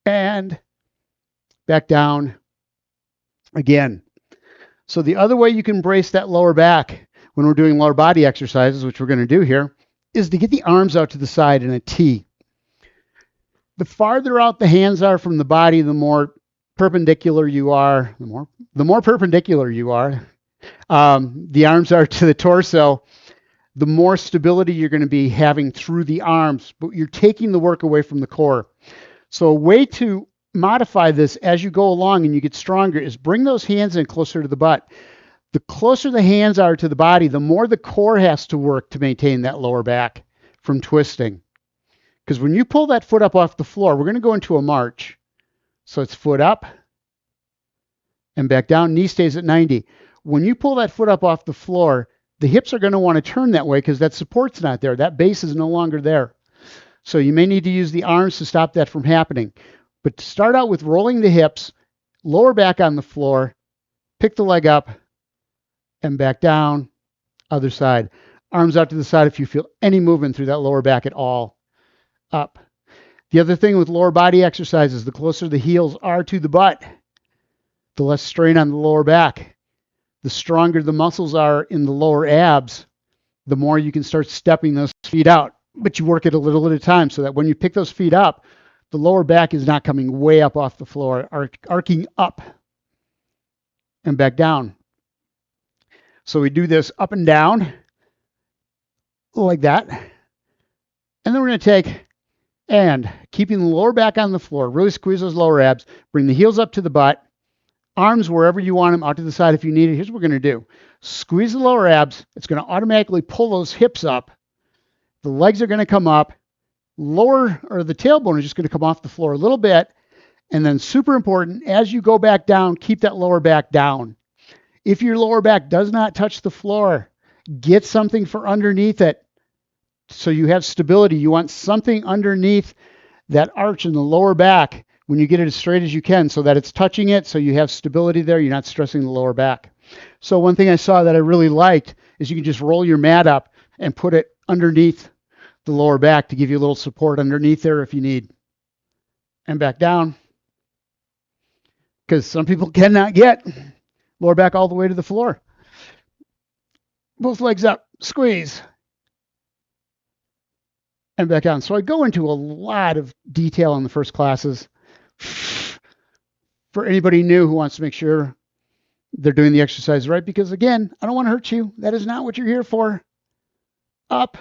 [SPEAKER 1] And back down again. So the other way you can brace that lower back when we're doing lower body exercises, which we're going to do here, is to get the arms out to the side in a T. The farther out the hands are from the body, the more perpendicular you are. The more perpendicular you are, the arms are to the torso, the more stability you're going to be having through the arms, but you're taking the work away from the core. So a way to modify this as you go along and you get stronger is bring those hands in closer to the butt. The closer the hands are to the body, the more the core has to work to maintain that lower back from twisting. Because when you pull that foot up off the floor, we're going to go into a march. So it's foot up and back down. Knee stays at 90. When you pull that foot up off the floor, the hips are going to want to turn that way because that support's not there. That base is no longer there. So you may need to use the arms to stop that from happening. But start out with rolling the hips, lower back on the floor, pick the leg up, and back down, other side. Arms out to the side if you feel any movement through that lower back at all. Up. The other thing with lower body exercises, the closer the heels are to the butt, the less strain on the lower back. The stronger the muscles are in the lower abs, the more you can start stepping those feet out. But you work it a little at a time so that when you pick those feet up, the lower back is not coming way up off the floor, arcing up and back down. So we do this up and down like that. And then we're going to take and keeping the lower back on the floor, really squeeze those lower abs, bring the heels up to the butt, arms wherever you want them, out to the side if you need it. Here's what we're going to do. Squeeze the lower abs. It's going to automatically pull those hips up. The legs are going to come up. The tailbone is just going to come off the floor a little bit. And then super important, as you go back down, keep that lower back down. If your lower back does not touch the floor, get something for underneath it so you have stability. You want something underneath that arch in the lower back when you get it as straight as you can so that it's touching it so you have stability there. You're not stressing the lower back. So one thing I saw that I really liked is you can just roll your mat up and put it underneath the lower back to give you a little support underneath there if you need. And back down. Because some people cannot get lower back all the way to the floor. Both legs up, squeeze. And back down. So I go into a lot of detail in the first classes. For anybody new who wants to make sure they're doing the exercise right, because again, I don't want to hurt you. That is not what you're here for. Up.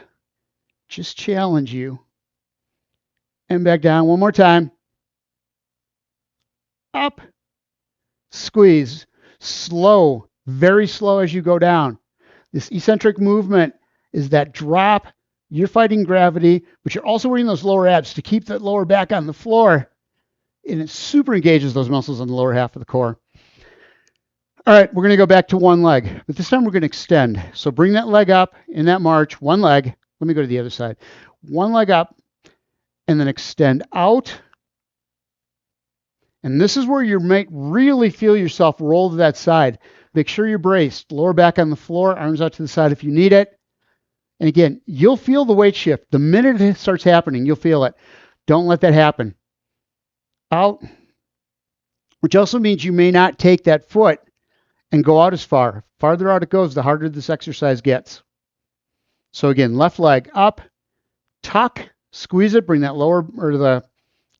[SPEAKER 1] Just challenge you. And back down one more time. Up. Squeeze. Slow. Very slow as you go down. This eccentric movement is that drop. You're fighting gravity, but you're also working those lower abs to keep that lower back on the floor. And it super engages those muscles on the lower half of the core. All right, we're going to go back to one leg, but this time we're going to extend. So bring that leg up in that march, one leg. Let me go to the other side. One leg up, and then extend out. And this is where you might really feel yourself roll to that side. Make sure you're braced. Lower back on the floor, arms out to the side if you need it. And again, you'll feel the weight shift. The minute it starts happening, you'll feel it. Don't let that happen. Out, which also means you may not take that foot and go out as far. Farther out it goes, the harder this exercise gets. So again, left leg up, tuck, squeeze it, bring that lower or the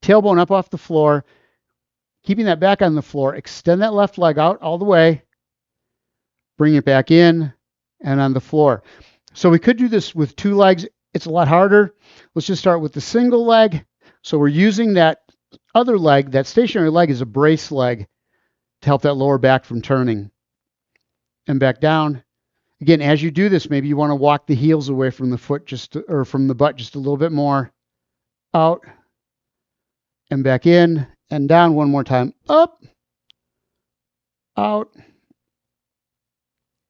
[SPEAKER 1] tailbone up off the floor, keeping that back on the floor. Extend that left leg out all the way, bring it back in and on the floor. So we could do this with two legs. It's a lot harder. Let's just start with the single leg. So we're using that other leg, that stationary leg, is a brace leg to help that lower back from turning. And back down. Again, as you do this, maybe you want to walk the heels away from the foot or from the butt just a little bit more. Out and back in and down one more time. Up, out,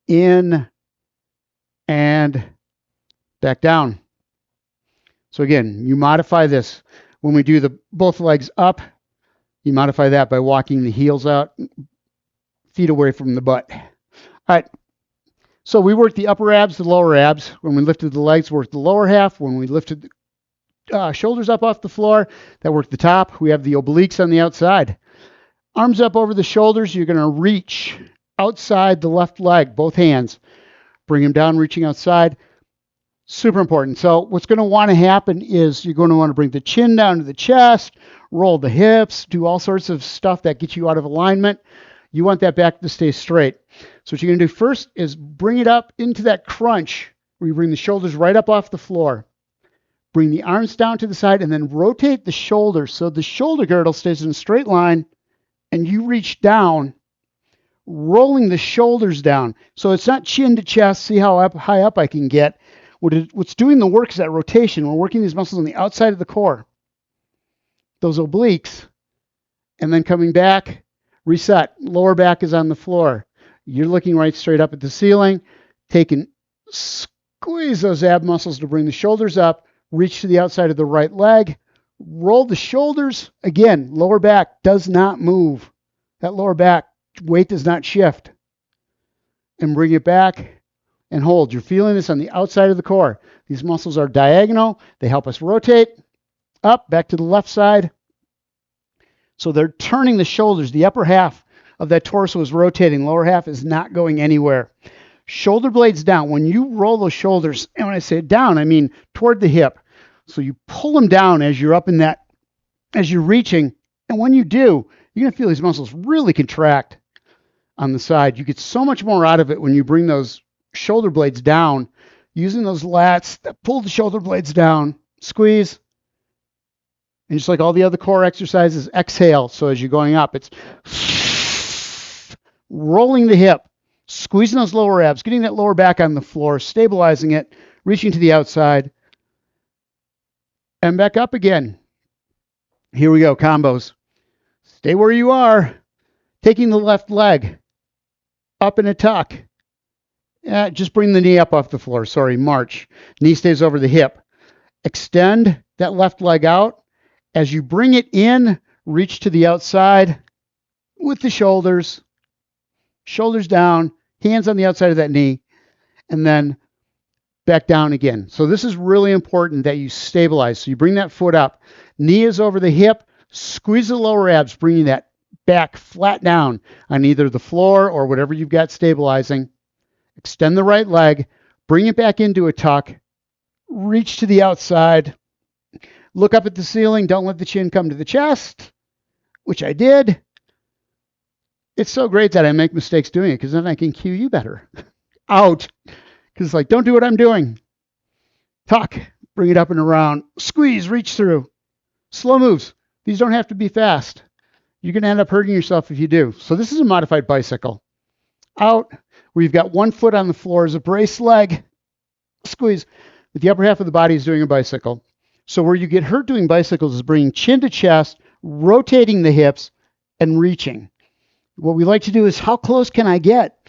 [SPEAKER 1] in, and back down. So again, you modify this. When we do the both legs up, you modify that by walking the heels out, feet away from the butt. All right. So we worked the upper abs, the lower abs. When we lifted the legs, worked the lower half. When we lifted the shoulders up off the floor, that worked the top. We have the obliques on the outside. Arms up over the shoulders. You're going to reach outside the left leg, both hands. Bring them down, reaching outside. Super important. So what's going to want to happen is you're going to want to bring the chin down to the chest, roll the hips, do all sorts of stuff that gets you out of alignment. You want that back to stay straight. So what you're going to do first is bring it up into that crunch where you bring the shoulders right up off the floor. Bring the arms down to the side and then rotate the shoulders so the shoulder girdle stays in a straight line and you reach down, rolling the shoulders down. So it's not chin to chest. See how high up I can get. What's doing the work is that rotation. We're working these muscles on the outside of the core, those obliques, and then coming back, reset. Lower back is on the floor. You're looking right straight up at the ceiling, squeeze those ab muscles to bring the shoulders up, reach to the outside of the right leg, roll the shoulders. Again, lower back does not move. That lower back weight does not shift. And bring it back and hold. You're feeling this on the outside of the core. These muscles are diagonal. They help us rotate up, back to the left side. So they're turning the shoulders. The upper half of that torso is rotating. Lower half is not going anywhere. Shoulder blades down. When you roll those shoulders, and when I say down, I mean toward the hip. So you pull them down as you're up in that, as you're reaching. And when you do, you're going to feel these muscles really contract on the side. You get so much more out of it when you bring those shoulder blades down, using those lats that pull the shoulder blades down, squeeze. And just like all the other core exercises, exhale. So as you're going up, it's rolling the hip, squeezing those lower abs, getting that lower back on the floor, stabilizing it, reaching to the outside, and back up again. Here we go, combos. Stay where you are. Taking the left leg up in a tuck. Just bring the knee up off the floor. Sorry, march. Knee stays over the hip. Extend that left leg out. As you bring it in, reach to the outside with the shoulders. Shoulders down, hands on the outside of that knee, and then back down again. So this is really important that you stabilize. So you bring that foot up. Knee is over the hip. Squeeze the lower abs, bringing that back flat down on either the floor or whatever you've got stabilizing. Extend the right leg, bring it back into a tuck, reach to the outside, look up at the ceiling, don't let the chin come to the chest, which I did. It's so great that I make mistakes doing it because then I can cue you better. Out. Because it's like, don't do what I'm doing. Tuck, bring it up and around, squeeze, reach through. Slow moves. These don't have to be fast. You're going to end up hurting yourself if you do. So this is a modified bicycle. Out, where you've got one foot on the floor as a brace leg, squeeze. But the upper half of the body is doing a bicycle. So where you get hurt doing bicycles is bringing chin to chest, rotating the hips, and reaching. What we like to do is, how close can I get?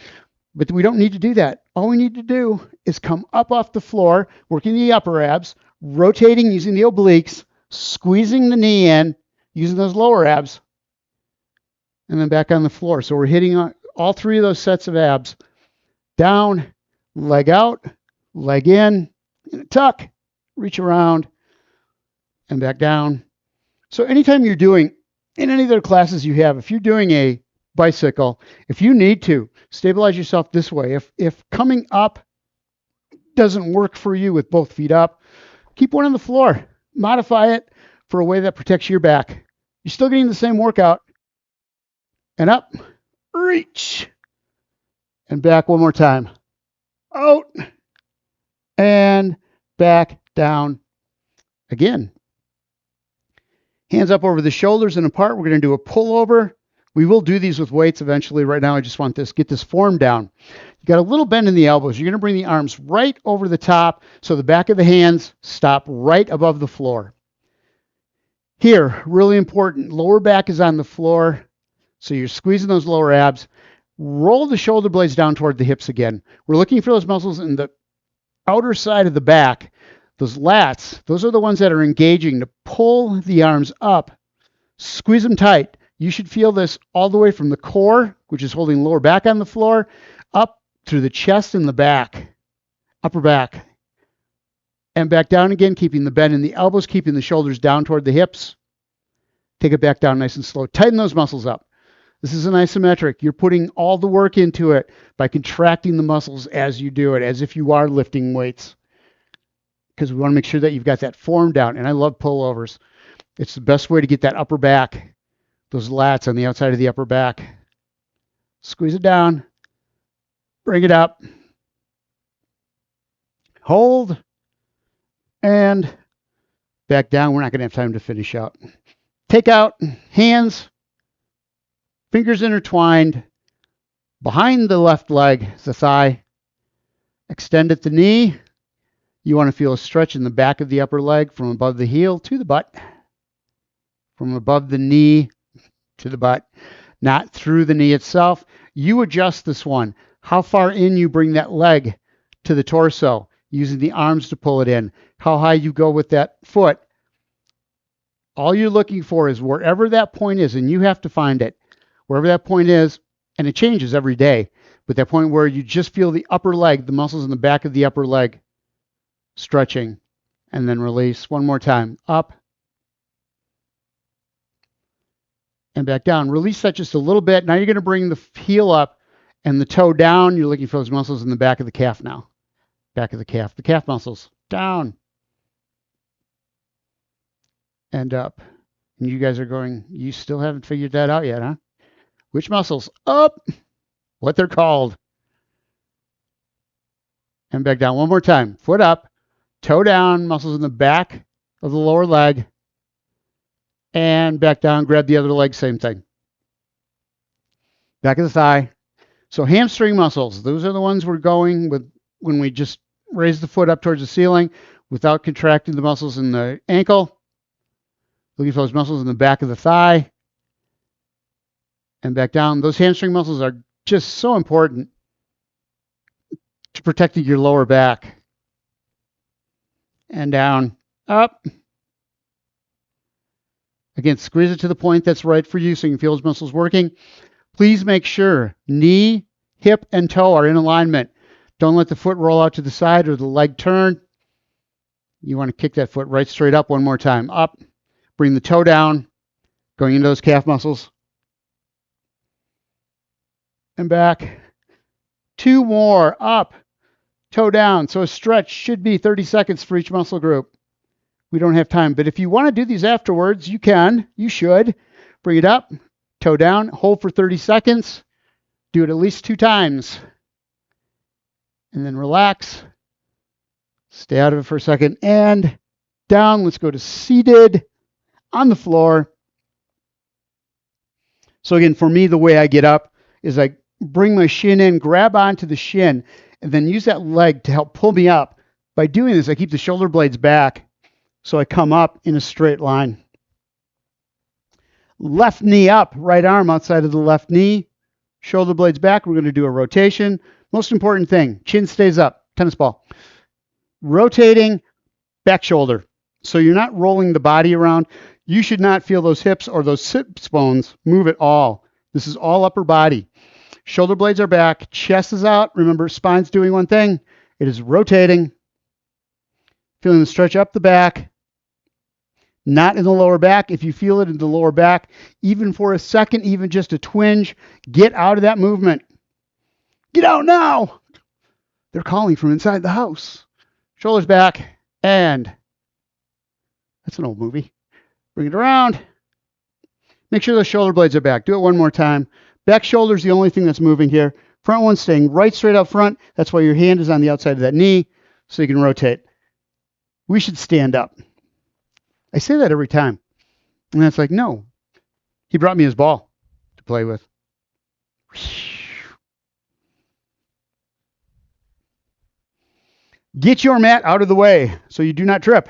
[SPEAKER 1] But we don't need to do that. All we need to do is come up off the floor, working the upper abs, rotating using the obliques, squeezing the knee in, using those lower abs, and then back on the floor. So we're hitting all three of those sets of abs. Down, leg out, leg in a tuck, reach around, and back down. So anytime you're doing, in any of the classes you have, if you're doing a bicycle, if you need to, stabilize yourself this way. If coming up doesn't work for you with both feet up, keep one on the floor. Modify it for a way that protects your back. You're still getting the same workout. And up, reach, and back one more time. Out, and back down again. Hands up over the shoulders and apart. We're going to do a pullover. We will do these with weights eventually. Right now, I just want get this form down. You got a little bend in the elbows. You're going to bring the arms right over the top so the back of the hands stop right above the floor. Here, really important, lower back is on the floor. So you're squeezing those lower abs. Roll the shoulder blades down toward the hips again. We're looking for those muscles in the outer side of the back Those lats, those are the ones that are engaging to pull the arms up. Squeeze them tight. You should feel this all the way from the core, which is holding the lower back on the floor, up through the chest and the back, upper back. And back down again, keeping the bend in the elbows, keeping the shoulders down toward the hips. Take it back down nice and slow. Tighten those muscles up. This is an isometric. You're putting all the work into it by contracting the muscles as you do it, as if you are lifting weights. Because we want to make sure that you've got that form down. And I love pullovers. It's the best way to get that upper back, those lats on the outside of the upper back. Squeeze it down. Bring it up. Hold. And back down. We're not going to have time to finish out. Take out, hands, fingers intertwined, behind the left leg, the thigh. Extend at the knee. You want to feel a stretch in the back of the upper leg from above the heel to the butt. From above the knee to the butt, not through the knee itself. You adjust this one. How far in you bring that leg to the torso, using the arms to pull it in. How high you go with that foot. All you're looking for is wherever that point is, and you have to find it. Wherever that point is, and it changes every day, but that point where you just feel the upper leg, the muscles in the back of the upper leg stretching, and then release. One more time. Up and back down. Release that just a little bit. Now you're going to bring the heel up and the toe down. You're looking for those muscles in the back of the calf now. Back of the calf muscles. Down. And up. And you guys are going, you still haven't figured that out yet, huh? Which muscles? Up. What they're called. And back down. One more time. Foot up. Toe down. Muscles in the back of the lower leg. And back down. Grab the other leg. Same thing. Back of the thigh. So hamstring muscles. Those are the ones we're going with when we just raise the foot up towards the ceiling without contracting the muscles in the ankle. Looking for those muscles in the back of the thigh. And back down. Those hamstring muscles are just so important to protecting your lower back. And down. Up. Again, squeeze it to the point that's right for you so you can feel those muscles working. Please make sure knee, hip, and toe are in alignment. Don't let the foot roll out to the side or the leg turn. You want to kick that foot right straight up one more time. Up. Bring the toe down, going into those calf muscles. And back. 2 more. Up. Toe down. So a stretch should be 30 seconds for each muscle group. We don't have time, but if you want to do these afterwards, you can. You should. Bring it up. Toe down. Hold for 30 seconds. Do it at least 2 times. And then relax. Stay out of it for a second. And down. Let's go to seated on the floor. So again, for me, the way I get up is I bring my shin in, grab onto the shin, and then use that leg to help pull me up. By doing this, I keep the shoulder blades back, so I come up in a straight line. Left knee up, right arm outside of the left knee, shoulder blades back. We're going to do a rotation. Most important thing, chin stays up, tennis ball. Rotating, back shoulder. So you're not rolling the body around. You should not feel those hips or those sits bones move at all. This is all upper body. Shoulder blades are back. Chest is out. Remember, spine's doing one thing. It is rotating. Feeling the stretch up the back. Not in the lower back. If you feel it in the lower back, even for a second, even just a twinge, get out of that movement. Get out now. They're calling from inside the house. Shoulders back. And that's an old movie. Bring it around. Make sure the shoulder blades are back. Do it one more time. Back shoulder is the only thing that's moving here. Front one staying right straight up front. That's why your hand is on the outside of that knee so you can rotate. We should stand up. I say that every time. And that's like, no. He brought me his ball to play with. Get your mat out of the way so you do not trip.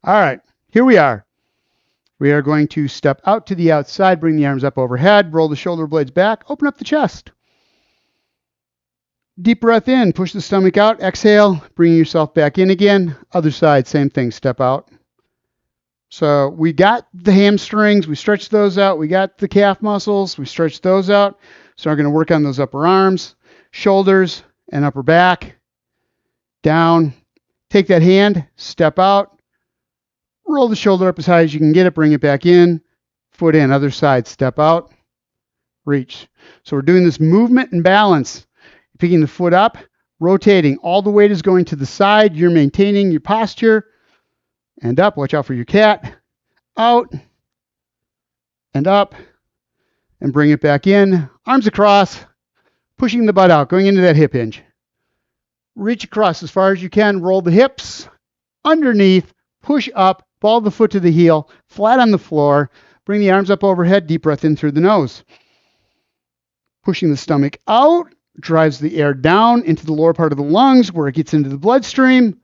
[SPEAKER 1] All right, here we are. We are going to step out to the outside, bring the arms up overhead, roll the shoulder blades back, open up the chest. Deep breath in, push the stomach out, exhale, bring yourself back in again. Other side, same thing, step out. So we got the hamstrings, we stretched those out. We got the calf muscles, we stretched those out. So we're going to work on those upper arms, shoulders, and upper back. Down. Take that hand, step out, roll the shoulder up as high as you can get it, bring it back in, foot in, other side, step out, reach. So we're doing this movement and balance. Picking the foot up, rotating. All the weight is going to the side. You're maintaining your posture. And up. Watch out for your cat. Out. And up. And bring it back in. Arms across. Pushing the butt out. Going into that hip hinge. Reach across as far as you can. Roll the hips. Underneath. Push up. Ball the foot to the heel. Flat on the floor. Bring the arms up overhead. Deep breath in through the nose. Pushing the stomach out. Drives the air down into the lower part of the lungs where it gets into the bloodstream.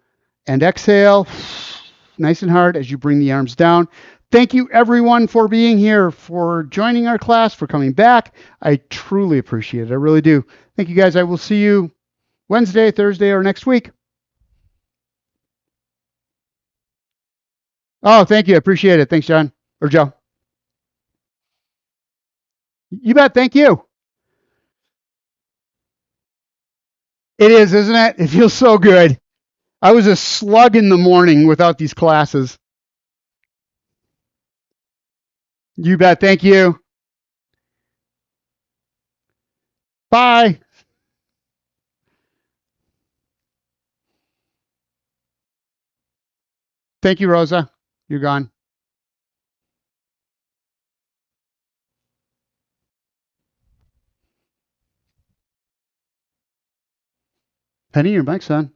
[SPEAKER 1] And exhale, nice and hard as you bring the arms down. Thank you, everyone, for being here, for joining our class, for coming back. I truly appreciate it. I really do. Thank you, guys. I will see you Wednesday, Thursday, or next week. Oh, thank you. I appreciate it. Thanks, John. Or Joe. You bet. Thank you. It is, isn't it? It feels so good. I was a slug in the morning without these classes. You bet. Thank you. Bye. Thank you, Rosa. You're gone. Penny, your mic's on.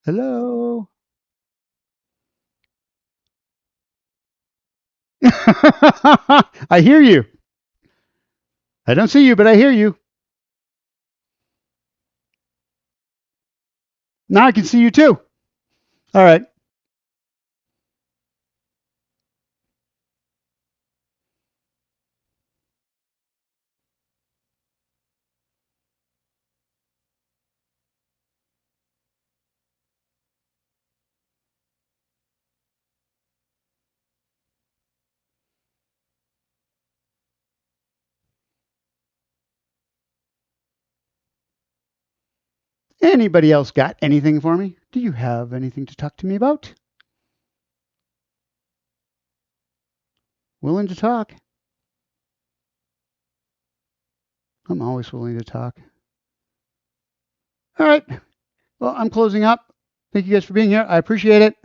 [SPEAKER 1] Hello. I hear you. I don't see you, but I hear you. Now I can see you too. All right. Anybody else got anything for me? Do you have anything to talk to me about? Willing to talk? I'm always willing to talk. All right. Well, I'm closing up. Thank you guys for being here. I appreciate it.